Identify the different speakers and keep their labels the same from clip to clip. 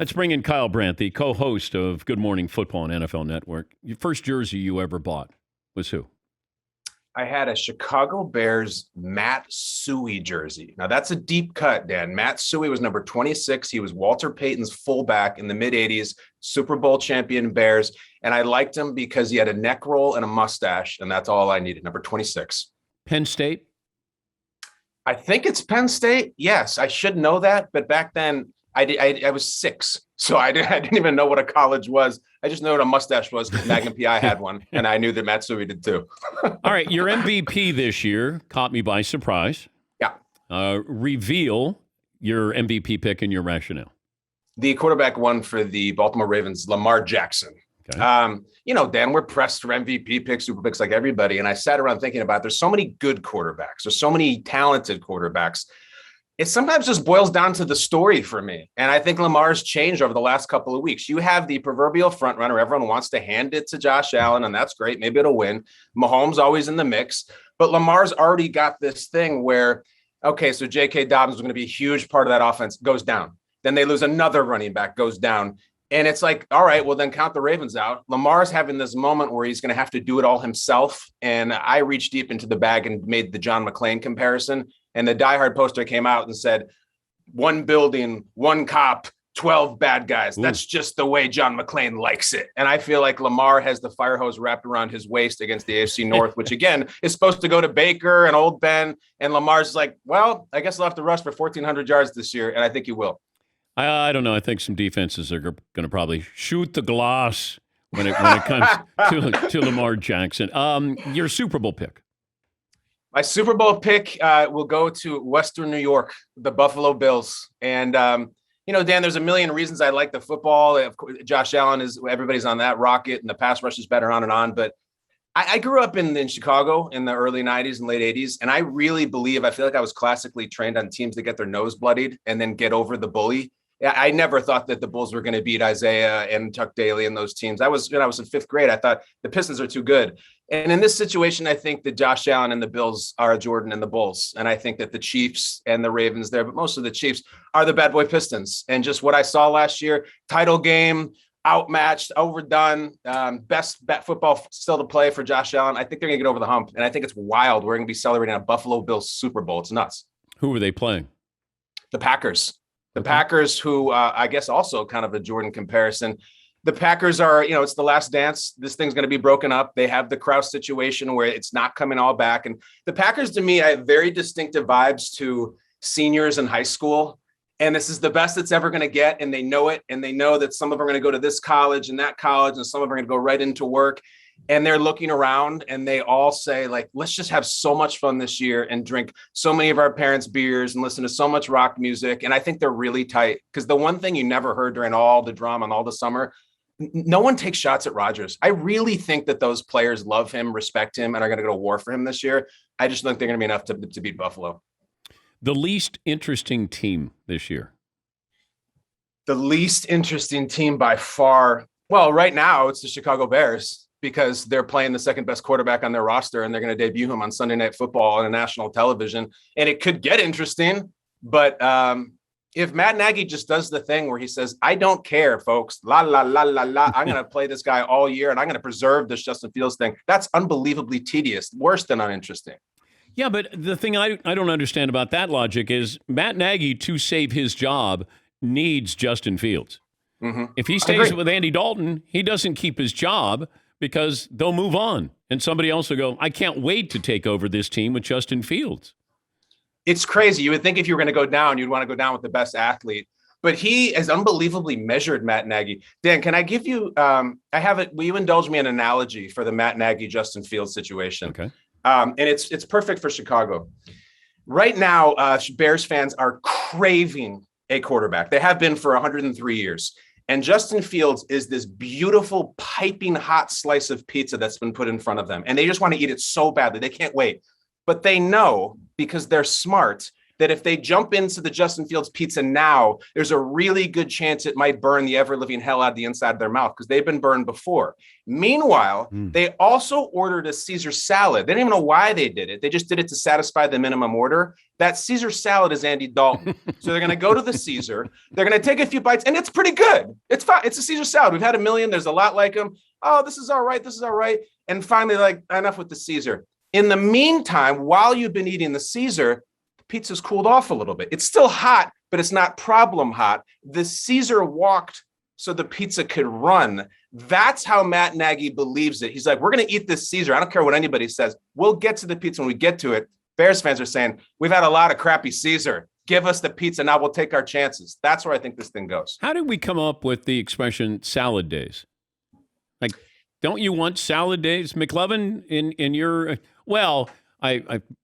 Speaker 1: Let's bring in Kyle Brandt, the co-host of Good Morning Football on NFL Network. Your first jersey you ever bought was who?
Speaker 2: I had a Chicago Bears Matt Suhey jersey. Now, that's a deep cut, Dan. Matt Suhey was number 26. He was Walter Payton's fullback in the mid-'80s, Super Bowl champion Bears. And I liked him because he had a neck roll and a mustache, and that's all I needed, number 26.
Speaker 1: Penn State?
Speaker 2: I think it's Penn State. Yes, I should know that. But back then, I was 6, so I didn't even know what a college was. I just know what a mustache was because Magnum PI had one, and I knew that Matsui did too.
Speaker 1: All right, your MVP this year caught me by surprise.
Speaker 2: Yeah.
Speaker 1: Reveal your MVP pick and your rationale.
Speaker 2: The quarterback one for the Baltimore Ravens, Lamar Jackson.
Speaker 1: Okay.
Speaker 2: Dan, we're pressed for MVP picks, super picks like everybody, and I sat around thinking about there's so many good quarterbacks. There's so many talented quarterbacks. It sometimes just boils down to the story for me. And I think Lamar's changed over the last couple of weeks. You have the proverbial front runner. Everyone wants to hand it to Josh Allen, and that's great. Maybe it'll win. Mahomes always in the mix. But Lamar's already got this thing where, okay, so J.K. Dobbins is going to be a huge part of that offense, goes down. Then they lose another running back, goes down. And it's like, all right, well, then count the Ravens out. Lamar's having this moment where he's going to have to do it all himself. And I reached deep into the bag and made the John McClane comparison. And the Die Hard poster came out and said, 1 building, 1 cop, 12 bad guys.
Speaker 1: Ooh.
Speaker 2: That's just the way John McClane likes it. And I feel like Lamar has the fire hose wrapped around his waist against the AFC North, which again is supposed to go to Baker and Old Ben. And Lamar's like, well, I guess I'll have to rush for 1,400 yards this year. And I think he will.
Speaker 1: I don't know. I think some defenses are going to probably shoot the glass when it comes to Lamar Jackson. Your Super Bowl pick.
Speaker 2: My Super Bowl pick will go to Western New York, the Buffalo Bills. And, Dan, there's a million reasons I like the football. Of course, Josh Allen everybody's on that rocket, and the pass rush is better on and on. But I grew up in Chicago in the early 90s and late 80s. And I really I feel like I was classically trained on teams that get their nose bloodied and then get over the bully. I never thought that the Bulls were going to beat Isaiah and Chuck Daly and those teams. When I was in 5th grade, I thought the Pistons are too good. And in this situation, I think that Josh Allen and the Bills are Jordan and the Bulls. And I think that the Chiefs and the Ravens there, but most of the Chiefs are the bad boy Pistons. And just what I saw last year, title game, outmatched, overdone, best football still to play for Josh Allen. I think they're going to get over the hump. And I think it's wild. We're going to be celebrating a Buffalo Bills Super Bowl. It's nuts.
Speaker 1: Who are they playing?
Speaker 2: The Packers. The Packers, who I guess also kind of a Jordan comparison. The Packers are, it's the last dance. This thing's going to be broken up. They have the Krause situation where it's not coming all back. And the Packers, to me, I have very distinctive vibes to seniors in high school. And this is the best it's ever going to get. And they know it. And they know that some of them are going to go to this college and that college, and some of them are going to go right into work. And they're looking around and they all say, like, let's just have so much fun this year and drink so many of our parents' beers and listen to so much rock music. And I think they're really tight, because the one thing you never heard during all the drama and all the summer, no one takes shots at Rodgers. I really think that those players love him, respect him, and are going to go to war for him this year. I just think they're going to be enough to beat Buffalo.
Speaker 1: The least interesting team this year.
Speaker 2: The least interesting team by far. Well, right now it's the Chicago Bears, because they're playing the second best quarterback on their roster, and they're going to debut him on Sunday Night Football on national television. And it could get interesting, but if Matt Nagy just does the thing where he says, I don't care, folks, la, la, la, la, la, I'm going to play this guy all year, and I'm going to preserve this Justin Fields thing, that's unbelievably tedious, worse than uninteresting.
Speaker 1: Yeah, but the thing I don't understand about that logic is Matt Nagy, to save his job, needs Justin Fields.
Speaker 2: Mm-hmm.
Speaker 1: If he stays with Andy Dalton, he doesn't keep his job, because they'll move on. And somebody else will go, I can't wait to take over this team with Justin Fields.
Speaker 2: It's crazy. You would think if you were going to go down, you'd want to go down with the best athlete. But he has unbelievably measured Matt Nagy. Dan, can I give you, will you indulge me an analogy for the Matt Nagy, Justin Fields situation?
Speaker 1: Okay.
Speaker 2: And it's perfect for Chicago. Right now, Bears fans are craving a quarterback. They have been for 103 years. And Justin Fields is this beautiful, piping hot slice of pizza that's been put in front of them. And they just want to eat it so badly. They can't wait. But they know, because they're smart, that if they jump into the Justin Fields pizza now, there's a really good chance it might burn the ever-living hell out of the inside of their mouth because they've been burned before. Meanwhile, they also ordered a Caesar salad. They didn't even know why they did it. They just did it to satisfy the minimum order. That Caesar salad is Andy Dalton. So they're going to go to the Caesar. They're going to take a few bites, and it's pretty good. It's fine. It's a Caesar salad. We've had a million. There's a lot like them. Oh, this is all right. This is all right. And finally, like, enough with the Caesar. In the meantime, while you've been eating the Caesar, the pizza's cooled off a little bit. It's still hot, but it's not problem hot. The Caesar walked so the pizza could run. That's how Matt Nagy believes it. He's like, we're going to eat this Caesar. I don't care what anybody says. We'll get to the pizza when we get to it. Bears fans are saying, we've had a lot of crappy Caesar. Give us the pizza. Now we'll take our chances. That's where I think this thing goes.
Speaker 1: How did we come up with the expression salad days? Like, don't you want salad days? McLovin, in your, well,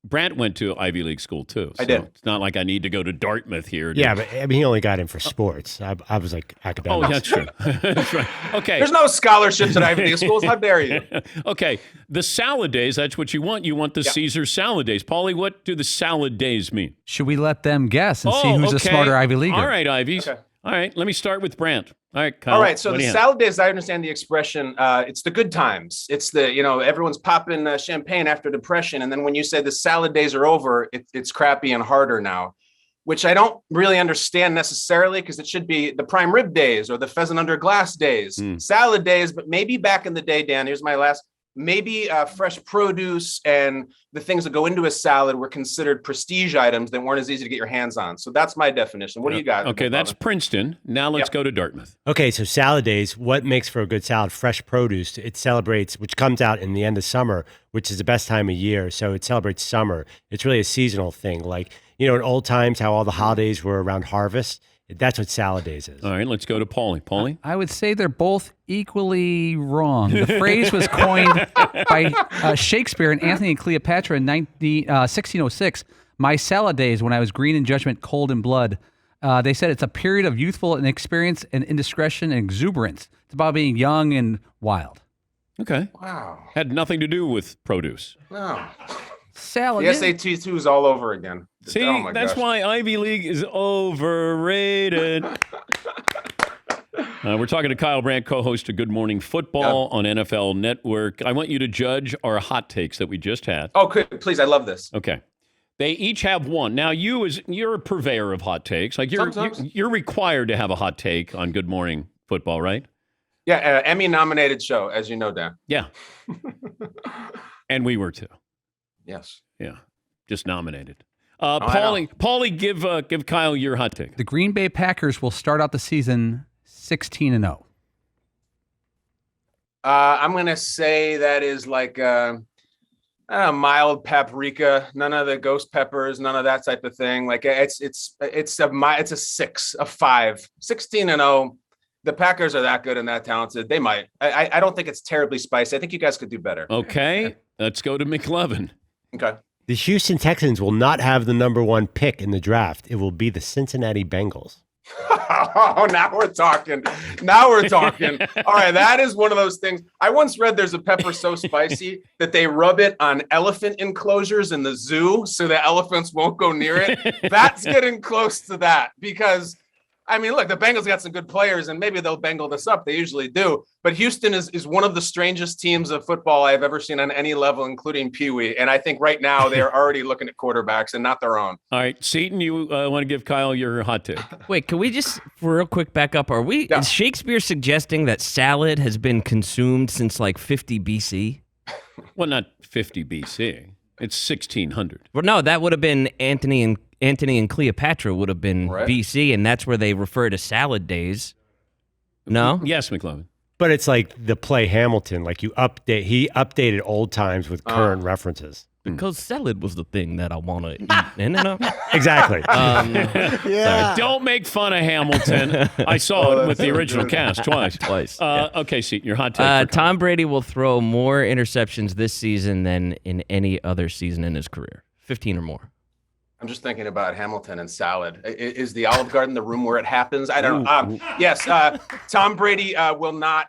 Speaker 1: Brandt went to Ivy League school too. So
Speaker 2: I did.
Speaker 1: It's not like I need to go to Dartmouth here.
Speaker 3: Yeah, but I mean, he only got in for sports. I was like academics.
Speaker 1: Oh, that's true. That's right. Okay.
Speaker 2: There's no scholarships at Ivy League schools. How dare you?
Speaker 1: Okay. The salad days, that's what you want. You want the Caesar salad days. Paulie, what do the salad days mean?
Speaker 4: Should we let them guess and see who's a smarter Ivy Leaguer?
Speaker 1: All right, Ivies.
Speaker 2: Okay.
Speaker 1: All right. Let me start with Brandt. All right, Kyle.
Speaker 2: All right, so
Speaker 1: what
Speaker 2: the
Speaker 1: do you
Speaker 2: salad days, I understand the expression. It's the good times. It's the, everyone's popping champagne after depression. And then when you say the salad days are over, it's crappy and harder now, which I don't really understand necessarily because it should be the prime rib days or the pheasant under glass days, salad days. But maybe back in the day, Dan, here's my last, maybe fresh produce and the things that go into a salad were considered prestige items that weren't as easy to get your hands on. So that's my definition. What do you got?
Speaker 1: Okay, that's Princeton. Now let's go to Dartmouth.
Speaker 3: Okay, so salad days, what makes for a good salad? Fresh produce. It celebrates, which comes out in the end of summer, which is the best time of year. So it celebrates summer. It's really a seasonal thing. Like, in old times, how all the holidays were around harvest. That's what salad days is.
Speaker 1: All right, let's go to Paulie. Paulie?
Speaker 4: I would say they're both equally wrong. The phrase was coined by Shakespeare and Antony and Cleopatra in 1606. My salad days, when I was green in judgment, cold in blood. They said it's a period of youthful inexperience and indiscretion and exuberance. It's about being young and wild.
Speaker 1: Okay.
Speaker 2: Wow.
Speaker 1: Had nothing to do with produce.
Speaker 2: No.
Speaker 4: Salad.
Speaker 2: The SAT 2 is all over again.
Speaker 1: See,
Speaker 2: Oh my
Speaker 1: that's
Speaker 2: gosh.
Speaker 1: why Ivy League is overrated. We're talking to Kyle Brandt, co-host of Good Morning Football on NFL Network. I want you to judge our hot takes that we just had.
Speaker 2: Oh, good. Please. I love this.
Speaker 1: Okay. They each have one. Now, you're a purveyor of hot takes. Like you're required to have a hot take on Good Morning Football, right?
Speaker 2: Yeah. Emmy-nominated show, as you know, Dan.
Speaker 1: Yeah. And we were too.
Speaker 2: Yes.
Speaker 1: Yeah. Just nominated. Paulie, give Kyle your hot take.
Speaker 4: The Green Bay Packers will start out the season 16-0.
Speaker 2: I'm going to say that is like a mild paprika, none of the ghost peppers, none of that type of thing. Like it's a 6, a 5, 16-0. The Packers are that good and that talented. They might. I don't think it's terribly spicy. I think you guys could do better.
Speaker 1: Okay. Let's go to McLovin.
Speaker 2: Okay.
Speaker 3: The Houston Texans will not have the number 1 pick in the draft. It will be the Cincinnati Bengals.
Speaker 2: Oh, now we're talking. All right, that is one of those things. I once read there's a pepper so spicy that they rub it on elephant enclosures in the zoo so the elephants won't go near it. That's getting close to that because, I mean, look, the Bengals got some good players and maybe they'll Bengal this up. They usually do. But Houston is one of the strangest teams of football I've ever seen on any level, including Pee Wee. And I think right now they're already looking at quarterbacks and not their own.
Speaker 1: All right, Seton, you want to give Kyle your hot take?
Speaker 5: Wait, can we just, for real quick, back up? Is Shakespeare suggesting that salad has been consumed since like 50 BC?
Speaker 1: Well, not 50 BC. It's 1600.
Speaker 5: Well, no, that would have been Antony and Cleopatra would have been BC, and that's where they refer to salad days. No?
Speaker 1: Yes, McLovin.
Speaker 3: But it's like the play Hamilton. Like he updated old times with current references.
Speaker 5: Because salad was the thing that I want to eat.
Speaker 3: Exactly.
Speaker 1: Sorry. Don't make fun of Hamilton. I saw it with the original cast twice. Okay, Seton, your hot take.
Speaker 5: Tom Brady will throw more interceptions this season than in any other season in his career. 15 or more.
Speaker 2: I'm just thinking about Hamilton and salad. Is the Olive Garden the room where it happens? I don't know. Yes, Tom Brady will not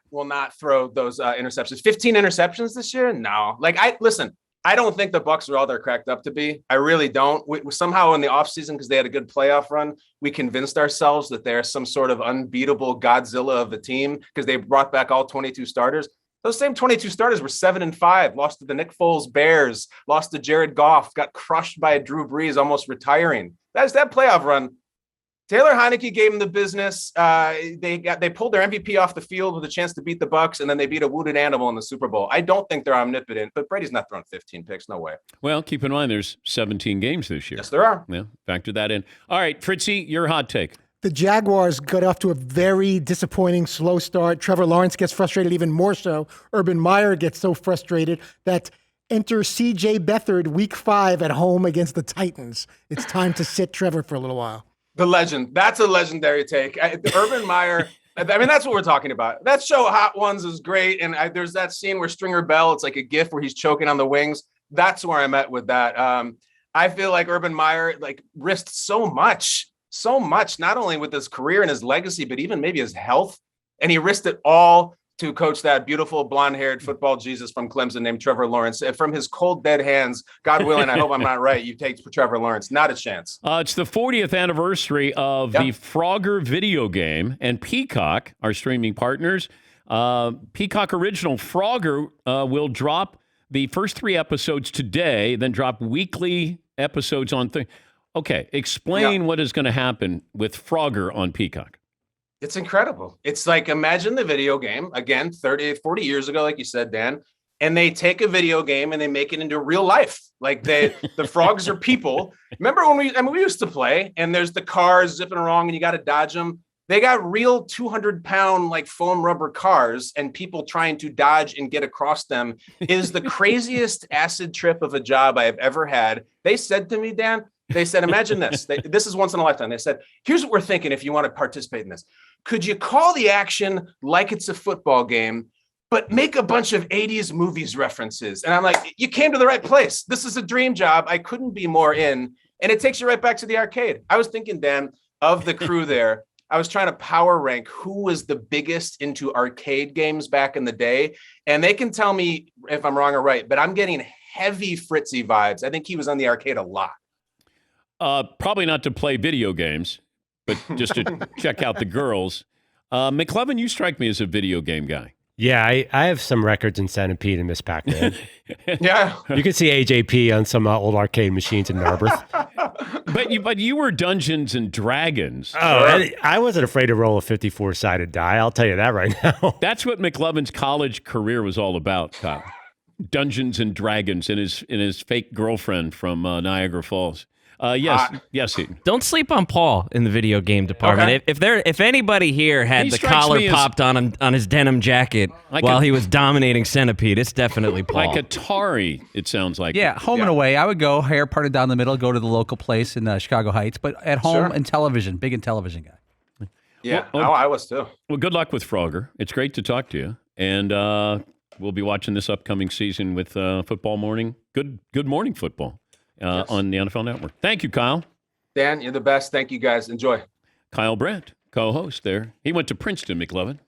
Speaker 2: throw those interceptions. 15 interceptions this year? No. Listen, I don't think the Bucks are all they're cracked up to be. I really don't. We somehow in the offseason, because they had a good playoff run, we convinced ourselves that they're some sort of unbeatable Godzilla of a team because they brought back all 22 starters. Those same 22 starters were 7-5, lost to the Nick Foles Bears, lost to Jared Goff, got crushed by Drew Brees, almost retiring. That playoff run. Taylor Heineke gave them the business. They pulled their MVP off the field with a chance to beat the Bucks, and then they beat a wounded animal in the Super Bowl. I don't think they're omnipotent, but Brady's not throwing 15 picks. No way.
Speaker 1: Well, keep in mind there's 17 games this year.
Speaker 2: Yes, there are.
Speaker 1: Yeah, factor that in. All right, Fritzy, your hot take.
Speaker 6: The Jaguars got off to a very disappointing slow start. Trevor Lawrence gets frustrated even more so. Urban Meyer gets so frustrated that enter C.J. Beathard week 5 at home against the Titans. It's time to sit Trevor for a little while.
Speaker 2: The legend. That's a legendary take. Urban Meyer. I mean, that's what we're talking about. That show Hot Ones is great. And there's that scene where Stringer Bell, it's like a gif where he's choking on the wings. That's where I'm at with that. I feel like Urban Meyer risked so much, not only with his career and his legacy, but even maybe his health. And he risked it all to coach that beautiful blonde-haired football Jesus from Clemson named Trevor Lawrence. From his cold, dead hands, God willing, I hope I'm not right, you take Trevor Lawrence. Not a chance.
Speaker 1: It's the 40th anniversary of the Frogger video game, and Peacock, our streaming partners. Peacock Original Frogger will drop the first 3 episodes today, then drop weekly episodes on Okay, explain what is going to happen with Frogger on Peacock.
Speaker 2: It's incredible. It's like, imagine the video game, again, 30, 40 years ago, like you said, Dan, and they take a video game and they make it into real life. Like the frogs are people. Remember when we used to play and there's the cars zipping along and you got to dodge them? They got real 200-pound foam rubber cars and people trying to dodge and get across them is the craziest acid trip of a job I have ever had. They said to me, Dan, they said, imagine this. This is once in a lifetime. They said, here's what we're thinking if you want to participate in this. Could you call the action like it's a football game, but make a bunch of 80s movies references? And I'm like, you came to the right place. This is a dream job. I couldn't be more in. And it takes you right back to the arcade. I was thinking, Dan, of the crew there, I was trying to power rank who was the biggest into arcade games back in the day. And they can tell me if I'm wrong or right, but I'm getting heavy Fritzy vibes. I think he was on the arcade a lot.
Speaker 1: Probably not to play video games, but just to check out the girls. McLovin, you strike me as a video game guy.
Speaker 3: Yeah, I have some records in Centipede and Miss Pac-Man.
Speaker 2: Yeah.
Speaker 3: You can see AJP on some old arcade machines in Narberth.
Speaker 1: But you were Dungeons and Dragons.
Speaker 3: Oh, I wasn't afraid to roll a 54-sided die. I'll tell you that right now.
Speaker 1: That's what McLovin's college career was all about, Kyle. Dungeons and Dragons and his fake girlfriend from Niagara Falls. Yes, Heaton.
Speaker 5: Don't sleep on Paul in the video game department.
Speaker 2: Okay.
Speaker 5: If anybody here had
Speaker 1: He
Speaker 5: the
Speaker 1: strikes
Speaker 5: collar
Speaker 1: me as-
Speaker 5: popped on his denim jacket while he was dominating Centipede, it's definitely Paul.
Speaker 1: Like Atari, it sounds like.
Speaker 4: Yeah, home and away. I would go hair parted down the middle, go to the local place in Chicago Heights, but at home and television, big in television guy.
Speaker 2: Yeah,
Speaker 1: Well,
Speaker 2: I was too.
Speaker 1: Well, good luck with Frogger. It's great to talk to you. And we'll be watching this upcoming season with Football Morning. Good morning football on the NFL Network. Thank you, Kyle.
Speaker 2: Dan, you're the best. Thank you, guys. Enjoy.
Speaker 1: Kyle Brandt, co-host there. He went to Princeton, McLovin.